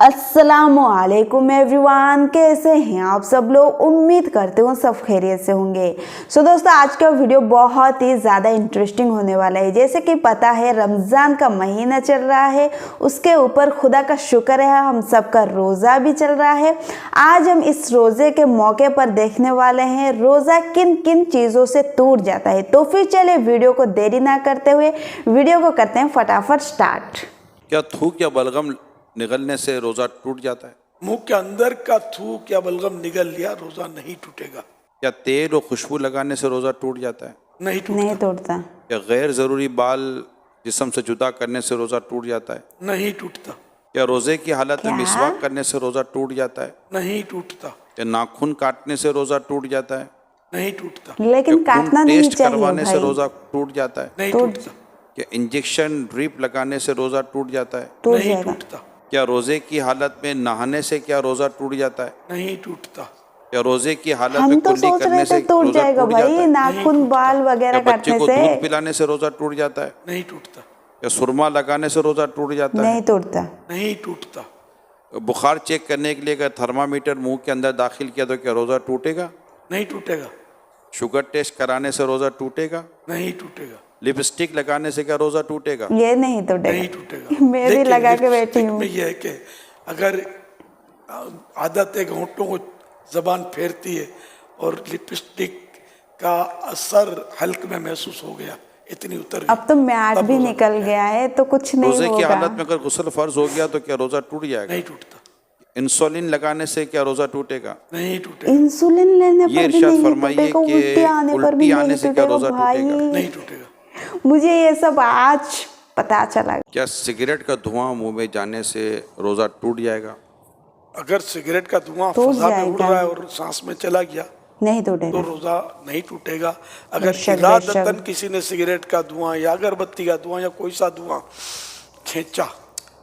अस्सलामुअलैकुम एवरीवन, कैसे हैं आप सब लोग। उम्मीद करते हूँ सब खैरियत से होंगे। सो दोस्तों, आज का वीडियो बहुत ही ज़्यादा इंटरेस्टिंग होने वाला है। जैसे कि पता है रमज़ान का महीना चल रहा है, उसके ऊपर खुदा का शुक्र है हम सबका रोज़ा भी चल रहा है। आज हम इस रोज़े के मौके पर देखने वाले हैं रोज़ा किन किन चीज़ों से टूट जाता है। तो फिर चले वीडियो को देरी ना करते हुए वीडियो को करते हैं फटाफट स्टार्ट। क्या थूक या बलगम निगलने से रोजा टूट जाता है? मुंह के अंदर का थूक या बलगम निगल लिया, रोजा नहीं टूटेगा। क्या तेल और खुशबू लगाने से रोजा टूट जाता है? नहीं टूटता। नहीं टूटता। क्या गैर जरूरी बाल जिस्म से जुदा करने से रोजा टूट जाता है? नहीं टूटता। क्या रोजे की हालत में क्या? मिसवाक करने से रोजा टूट जाता है? नहीं टूटता। क्या नाखून काटने से रोजा टूट जाता है? नहीं टूटता। लेकिन क्या खून काटना नहीं टेस्ट चाहिए करवाने से भाई। रोजा टूट जाता है? नहीं टूट- टूटता। क्या इंजेक्शन ड्रिप लगाने से रोजा टूट जाता है? टूट नहीं जाएगा। टूटता। क्या रोजे की हालत में नहाने से क्या रोजा टूट जाता है? नहीं टूटता। क्या रोजे की हालत हम में तो कुल्ली सोच करने रहे से थे टूट रोजा जाएगा टूट जाता भाई, है? नाखून बाल वगैरह क्या बच्चे काटने को से। दूध पिलाने से रोजा टूट जाता है? नहीं टूटता। या सुरमा लगाने से रोजा टूट जाता है? नहीं टूटता। नहीं टूटता। बुखार चेक करने के लिए अगर थर्मामीटर मुंह के अंदर दाखिल किया तो क्या रोजा टूटेगा? नहीं टूटेगा। शुगर टेस्ट कराने से रोजा टूटेगा? नहीं टूटेगा। लिपस्टिक लगाने से क्या रोजा टूटेगा? ये नहीं नहीं टूटेगा। टूटेगा। मैं भी लेकिन लगा के बैठी लिपस्टिक हूँ। में यह है कि अगर आदत है होंठों को जबान फेरती है और लिपस्टिक का असर हल्क में महसूस हो गया, इतनी उतर गई, अब तो मैट तब भी रोजा निकल गया है तो कुछ नहीं रोजे की होगा। हालत में अगर गुस्ल फर्ज हो गया तो क्या रोजा टूट जाएगा? नहीं टूटता। इंसुलिन लगाने से क्या रोजा टूटेगा? नहीं टूटेगा। इंसुलिन लेने ये पर भी इरशाद नहीं फरमाइए टूटेगा, कि उल्टी आने पर भी उल्टी आने नहीं से क्या टूटेगा रोजा भाई। टूटेगा? नहीं टूटेगा। मुझे ये सब आज पता चला। क्या सिगरेट का धुआं मुंह में जाने से रोजा टूट जाएगा? अगर सिगरेट का धुआं टूट फजा में उड़ जाएगा। रहा है और सांस में चला गया नहीं तो टूटेगा। रोजा नहीं टूटेगा। अगर बेशक, इरादतन बेशक। किसी ने सिगरेट का धुआं या अगरबत्ती का धुआं या कोई सा धुआं खींचा,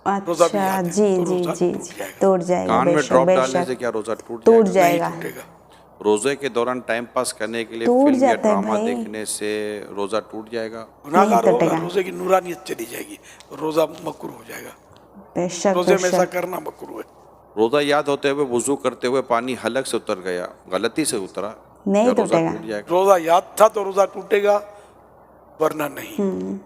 रोजा भी अच्छा याद है, जी तो जी रोजा जी टूट जाएगा। टूट जाएगा। कान में बेशक ड्रॉप डालने से बेशक क्या रोजा टूट टूट जाएगा? जाएगा। नहीं टूटेगा। रोजे के दौरान टाइम पास करने के लिए टूट फिल्म या जाता है ड्रामा भाई। देखने से रोजा टूट जाएगा? गुनाहगार नहीं होगा, टूटेगा। रोजे की नूरानियत चली जाएगी, रोजा मकरूह हो जाएगा। बेशक रोजे में ऐसा बेशक। करना मकरूह है। रोजा याद होते हुए वुजू करते हुए पानी हलक से उतर गया, गलती से उतरा, नहीं क्या रोजा टूटेगा। टूट जाएगा? रोजा याद था तो रोजा टूटेगा, वरना नहीं।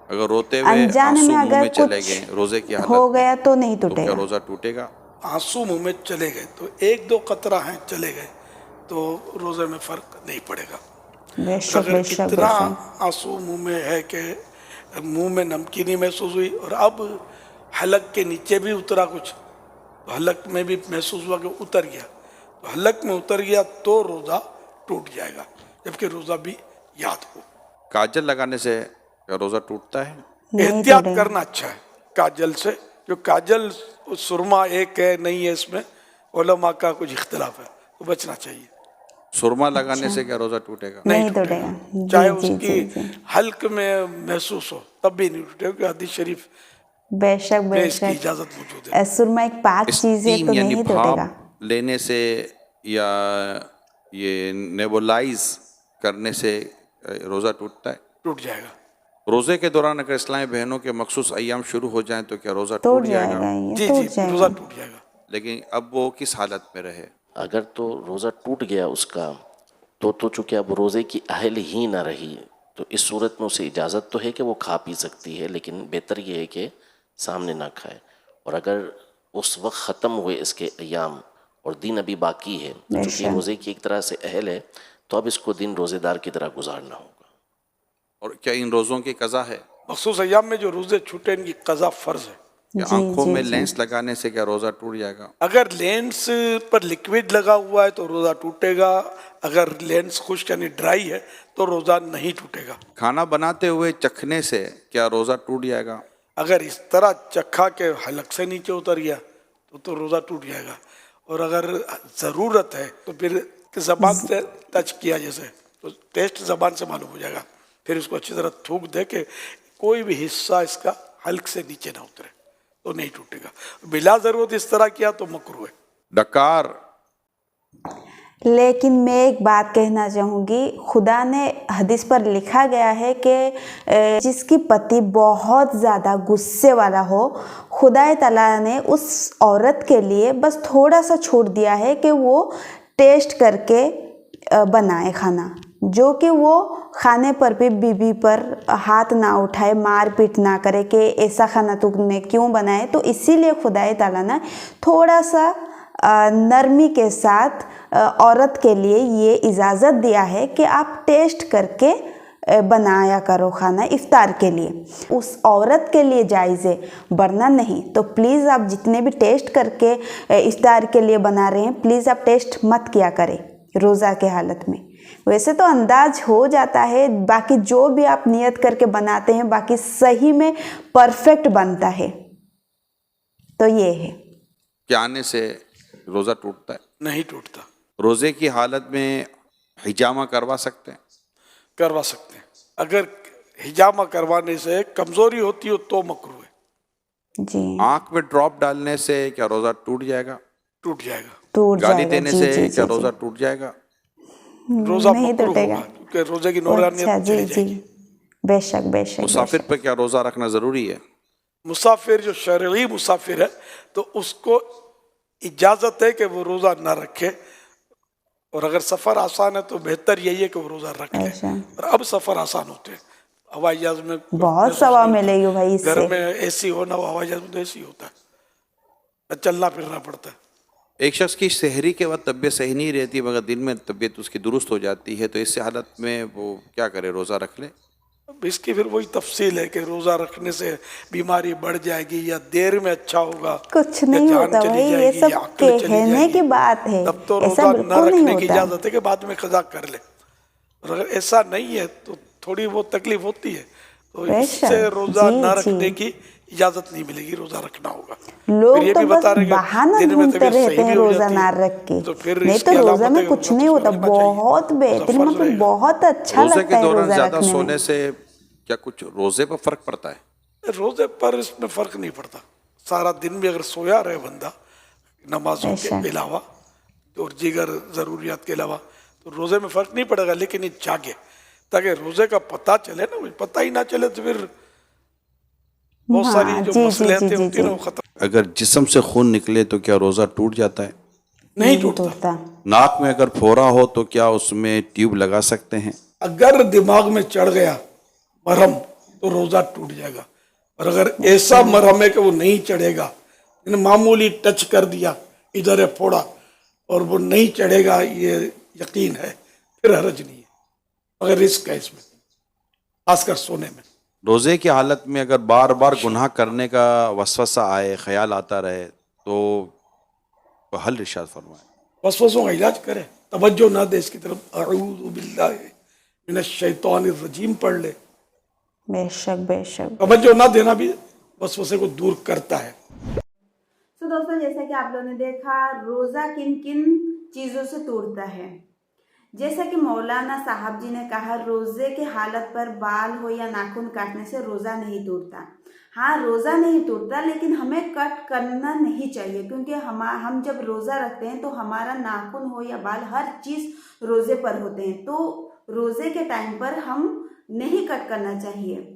अगर रोते हुए अनजाने आंसू में मुंह में अगर चले गए रोजे की कुछ हालत हो में, गया तो नहीं तो क्या टूटेगा। रोजा टूटेगा? आंसू मुंह में चले गए तो एक दो कतरा हैं चले गए तो रोजे में फर्क नहीं पड़ेगा। बेशक अगर बेशक इतना बेशक। आंसू मुंह में है कि मुंह में नमकीनी महसूस हुई और अब हलक के नीचे भी उतरा कुछ, तो हलक में भी महसूस हुआ कि उतर गया, तो हलक में उतर गया तो रोजा टूट जाएगा, जबकि रोजा भी याद हो। काजल लगाने से क्या रोजा टूटता है? नहीं एहतियात टूटेगा। करना अच्छा है काजल से, जो काजल सुरमा एक है नहीं है, इसमें उलमा का कुछ इख्तिलाफ है, तो बचना चाहिए। सुरमा लगाने से क्या रोजा टूटेगा? नहीं टूटेगा। चाहे जी जी उसकी जी जी। हल्क में महसूस हो तब भी नहीं टूटेगा, क्योंकि हदीस शरीफ बेशक में इसकी बेशक। इजाजत मौजूद है। सुरमा एक पाक चीज है स्टीम तो यानी नहीं टूटेगा। भाप लेने से या ये नेबुलाइज करने से रोजा टूटता है? टूट जाएगा। रोजे के दौरान अगर इस्लामी बहनों के मखसूस अय्याम शुरू हो जाएं तो क्या रोजा टूट टूट जाएगा। जाएगा? ये जी टूट जी, रोजा जाएगा। टूट जाएगा। लेकिन अब वो किस हालत में रहे? अगर तो रोज़ा टूट गया उसका तो चूँकि अब रोज़े की अहल ही ना रही, तो इस सूरत में उसे इजाज़त तो है कि वो खा पी सकती है, लेकिन बेहतर ये है कि सामने ना खाए। और अगर उस वक्त ख़त्म हुए इसके अयाम और दिन अभी बाकी है, तो चूँकि रोज़े की एक तरह से अहल है, तो अब इसको दिन रोज़ेदार की तरह गुजारना होगा। और क्या इन रोज़ों की कज़ा है? मखसूस अय्याम में जो रोजे छूटे इनकी कज़ा फ़र्ज है। या जी, आंखों जी, में जी। लेंस लगाने से क्या रोजा टूट जाएगा? अगर लेंस पर लिक्विड लगा हुआ है तो रोजा टूटेगा, अगर लेंस खुश्क यानी ड्राई है तो रोजा नहीं टूटेगा। खाना बनाते हुए चखने से क्या रोजा टूट जाएगा? अगर इस तरह चखा के हलक से नीचे उतर गया तो रोजा टूट जाएगा, और अगर ज़रूरत है तो फिर ज़बान से टच किया जैसे तो टेस्ट ज़बान से मालूम हो जाएगा, फिर उसको अच्छी तरह थूक दे के कोई भी हिस्सा इसका हल्क से नीचे ना उतरे तो नहीं टूटेगा। बिला ज़रूरत इस तरह किया तो मकरूह है। डकार लेकिन मैं एक बात कहना चाहूँगी, खुदा ने हदीस पर लिखा गया है कि जिसकी पति बहुत ज़्यादा गुस्से वाला हो, खुदा ताला ने उस औरत के लिए बस थोड़ा सा छूट दिया है कि वो टेस्ट करके बनाए खाना, जो कि वो खाने पर भी बीवी पर हाथ ना उठाए, मार पीट ना करे कि ऐसा खाना तुमने क्यों बनाए। तो इसीलिए खुदा ताला ने थोड़ा सा नरमी के साथ औरत के लिए ये इजाज़त दिया है कि आप टेस्ट करके बनाया करो खाना इफ्तार के लिए। उस औरत के लिए जायज़ है, वरना नहीं। तो प्लीज़ आप जितने भी टेस्ट करके इफ्तार के लिए बना रहे हैं, प्लीज़ आप टेस्ट मत किया करें रोज़ा के हालत में। वैसे तो अंदाज हो जाता है, बाकी जो भी आप नियत करके बनाते हैं बाकी सही में परफेक्ट बनता है। तो ये है। क्या आने से रोज़ा टूटता है? नहीं टूटता। रोज़े की हालत में हिजामा करवा सकते हैं? करवा सकते हैं। अगर हिजामा करवाने से कमजोरी होती हो तो मकरूह है। जी, आंख में ड्रॉप डालने से क्या रोज़ा टूट जाएगा? टूट जाएगा। टूट गाली जाएगा। देने जी, से जी, क्या जी, रोज़ा टूट जाएगा? रोजा नहीं मकरूह टूटेगा। होगा, क्योंकि रोजे की अच्छा, नूरानियत जी चली जी, जाएगी। बेशक बेशक। मुसाफिर पर क्या रोज़ा रखना ज़रूरी है? मुसाफिर जो शरई मुसाफिर है तो उसको इजाजत है कि वो रोजा ना रखे, और अगर सफर आसान है तो बेहतर यही है कि वो रोजा रख ले। अच्छा। और अब सफर आसान होते हैं, हवाई जहाज में बहुत सवाब मिलेगी भाई इससे। घर में एसी हो ना हो, हवाई जहाज में तो एसी होता है, चलना फिरना पड़ता है। एक शख्स की सहरी के वक्त तबीयत सही नहीं रहती मगर दिन में तबीयत उसकी दुरुस्त हो जाती है, तो इस हालत में वो क्या करे, रोज़ा रख ले? अब इसकी फिर वही तफसील है कि रोजा रखने से बीमारी बढ़ जाएगी या देर में अच्छा होगा, कुछ या नहीं जान होता चली भाई, ये जाएगी, सब या अक्ल चली कहने जाएगी। की बात है। तब तो ऐसा रोजा न बिल्कुल नहीं रखने की होता। इजाजत है कि बाद में कज़ा कर ले। और अगर ऐसा नहीं है तो थोड़ी बहुत तकलीफ होती है, तो बेशक, इससे रोजा जी, न जी। रखने की इजाजत नहीं मिलेगी, रोजा रखना होगा। लोग फिर ये तो भी बस बता रहे हैं कि बहाना दिन में ढूंढते तबीयत रहते सही हैं भी हो रोजा जाती ना है, रख के। तो फिर नहीं तो इसकी रोजा अलामत में है कि कुछ रोजा नहीं तो होता, समझना चाहिए। बहुत रोजा बेहतरीन, फर्ज मतलब रहेगा। बहुत अच्छा रोज़े लगता के है दौरान रोजा ज़्यादा रखने में। सोने से क्या कुछ रोज़े पर फ़र्क पड़ता है? रोजे पर इसमें फर्क नहीं पड़ता। सारा दिन भी अगर सोया रहे बंदा नमाजों ऐसा। के अलावा और दीगर ज़रूरियात के अलावा, तो रोजे में फर्क नहीं पड़ेगा। लेकिन ये जागे ताकि रोजे का पता चले ना, पता ही ना चले तो फिर बहुत हाँ, सारी जो जी, जी, मसलहतें जी, जी, होती है ना जी। वो खत्म अगर जिस्म से खून निकले तो क्या रोज़ा टूट जाता है? नहीं टूटता। नाक में अगर फोड़ा हो तो क्या उसमें ट्यूब लगा सकते हैं? अगर दिमाग में चढ़ गया मरहम तो रोजा टूट जाएगा। और अगर ऐसा मरहम है कि वो नहीं चढ़ेगा, मामूली टच कर दिया इधर है फोड़ा और वो नहीं चढ़ेगा, ये यकीन है, फिर हरज नहीं है। अगर रिस्क है इसमें, खासकर सोने में। रोज़े की हालत में अगर बार बार गुनाह करने का वसवसा आए, ख्याल आता रहे, तो हल इरशाद फरमाए। वसवसों का इलाज करे, तवज्जो ना दे इसकी तरफ, अऊज़ु बिल्लाहि मिनश शैतानिर रजीम पढ़ ले। बेशक बेशक। तवज्जो ना देना भी वसवसे को दूर करता है। तो दोस्तों, जैसा कि आप लोगों ने देखा रोजा किन किन चीजों से टूटता है। जैसा कि मौलाना साहब जी ने कहा, रोजे के हालत पर बाल हो या नाखून काटने से रोजा नहीं टूटता। हाँ, रोजा नहीं टूटता, लेकिन हमें कट करना नहीं चाहिए, क्योंकि हम जब रोजा रखते हैं तो हमारा नाखून हो या बाल हर चीज रोजे पर होते हैं, तो रोजे के टाइम पर हम नहीं कट करना चाहिए।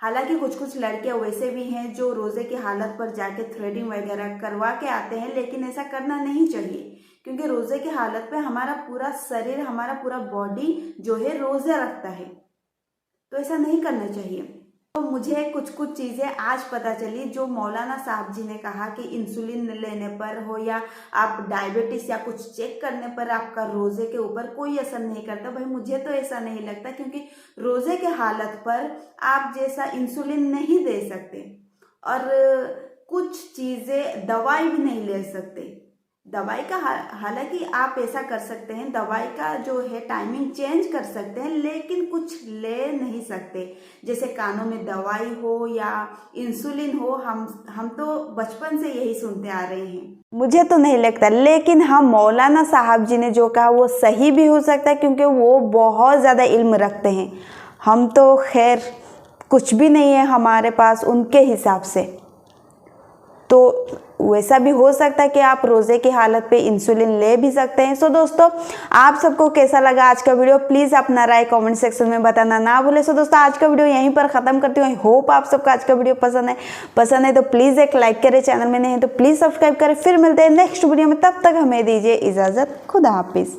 हालांकि कुछ कुछ लड़कियां वैसे भी हैं जो रोजे की हालत पर जाके थ्रेडिंग वगैरह करवा के आते हैं, लेकिन ऐसा करना नहीं चाहिए, क्योंकि रोजे की हालत पे हमारा पूरा शरीर, हमारा पूरा बॉडी जो है रोजा रखता है, तो ऐसा नहीं करना चाहिए। तो मुझे कुछ कुछ चीज़ें आज पता चली जो मौलाना साहब जी ने कहा कि इंसुलिन लेने पर हो या आप डायबिटीज या कुछ चेक करने पर आपका रोजे के ऊपर कोई असर नहीं करता। भाई मुझे तो ऐसा नहीं लगता, क्योंकि रोजे के हालत पर आप जैसा इंसुलिन नहीं दे सकते और कुछ चीज़ें दवाई भी नहीं ले सकते। दवाई का हालांकि आप ऐसा कर सकते हैं, दवाई का जो है टाइमिंग चेंज कर सकते हैं, लेकिन कुछ ले नहीं सकते। जैसे कानों में दवाई हो या इंसुलिन हो, हम तो बचपन से यही सुनते आ रहे हैं। मुझे तो नहीं लगता, लेकिन हाँ, मौलाना साहब जी ने जो कहा वो सही भी हो सकता है, क्योंकि वो बहुत ज़्यादा इल्म रखते हैं। हम तो खैर कुछ भी नहीं है हमारे पास उनके हिसाब से। तो वैसा भी हो सकता है कि आप रोज़े की हालत पे इंसुलिन ले भी सकते हैं। सो दोस्तों, आप सबको कैसा लगा आज का वीडियो, प्लीज़ अपना राय कमेंट सेक्शन में बताना ना भूलें। सो दोस्तों, आज का वीडियो यहीं पर ख़त्म करती हूँ। आई होप आप सबको आज का वीडियो पसंद है तो प्लीज़ एक लाइक करें, चैनल में नहीं है तो प्लीज़ सब्सक्राइब करें। फिर मिलते हैं नेक्स्ट वीडियो में, तब तक हमें दीजिए इजाज़त। खुदा हाफिज़।